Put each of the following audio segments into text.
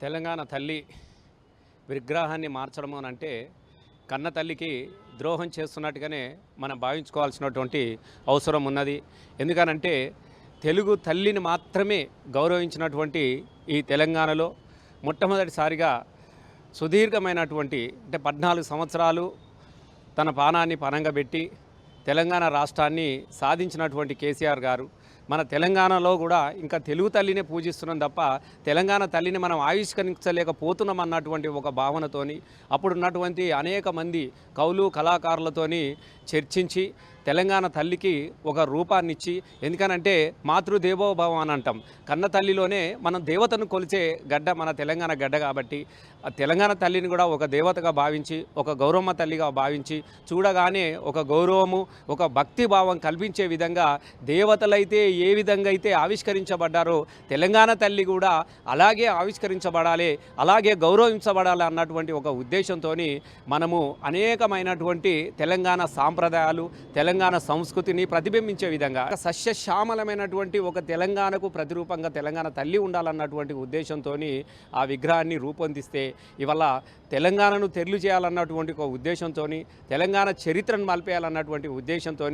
తెలంగాణ తల్లి విగ్రహాన్ని మార్చడం అని అంటే కన్న తల్లికి ద్రోహం చేస్తున్నట్టుగానే మనం భావించుకోవాల్సినటువంటి అవసరం ఉన్నది. ఎందుకనంటే తెలుగు తల్లిని మాత్రమే గౌరవించినటువంటి ఈ తెలంగాణలో మొట్టమొదటిసారిగా సుదీర్ఘమైనటువంటి అంటే 14 సంవత్సరాలు తన పానాన్ని పణంగా పెట్టి తెలంగాణ రాష్ట్రాన్ని సాధించినటువంటి కేసీఆర్ గారు మన తెలంగాణలో కూడా ఇంకా తెలుగు తల్లినే పూజిస్తున్నాం తప్ప తెలంగాణ తల్లిని మనం ఆవిష్కరించలేకపోతున్నాం అన్నటువంటి ఒక భావనతోని అప్పుడున్నటువంటి అనేక మంది కవులు కళాకారులతోని చర్చించి తెలంగాణ తల్లికి ఒక రూపాన్నిచ్చి, ఎందుకనంటే మాతృదేవోభవ అని అంటాం, కన్న తల్లిలోనే మనం దేవతను కొలిచే గడ్డ మన తెలంగాణ గడ్డ కాబట్టి ఆ తెలంగాణ తల్లిని కూడా ఒక దేవతగా భావించి ఒక గౌరమ్మ తల్లిగా భావించి చూడగానే ఒక గౌరవము ఒక భక్తి భావం కల్పించే విధంగా దేవతలైతే ఏ విధంగా అయితే ఆవిష్కరించబడ్డారో తెలంగాణ తల్లి కూడా అలాగే ఆవిష్కరించబడాలి, అలాగే గౌరవించబడాలి అన్నటువంటి ఒక ఉద్దేశంతో మనము అనేకమైనటువంటి తెలంగాణ సాంప్రదాయాలు తెలంగాణ సంస్కృతిని ప్రతిబింబించే విధంగా సస్యశ్యామలమైనటువంటి ఒక తెలంగాణకు ప్రతిరూపంగా తెలంగాణ తల్లి ఉండాలన్నటువంటి ఉద్దేశంతో ఆ విగ్రహాన్ని రూపొందిస్తే ఇవాళ తెలంగాణను తెరలు చేయాలన్నటువంటి ఒక ఉద్దేశంతో తెలంగాణ చరిత్రను మలిపేయాలన్నటువంటి ఉద్దేశంతో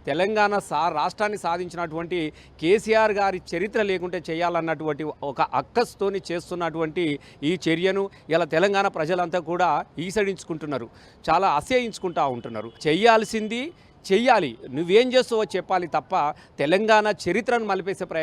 తెలంగాణ రాష్ట్రాన్ని సాధించినటువంటి కేసీఆర్ గారి చరిత్ర లేకుంటే చేయాలన్నటువంటి ఒక అక్కస్తోని చేస్తున్నటువంటి ఈ చర్యను ఇలా తెలంగాణ ప్రజలంతా కూడా ఈసడించుకుంటున్నారు, చాలా అసహ్యించుకుంటూ ఉంటున్నారు. చెయ్యాల్సింది చెయ్యాలి, నువ్వేం చేస్తావో చెప్పాలి తప్ప తెలంగాణ చరిత్రను మలిపేసే ప్రయత్నం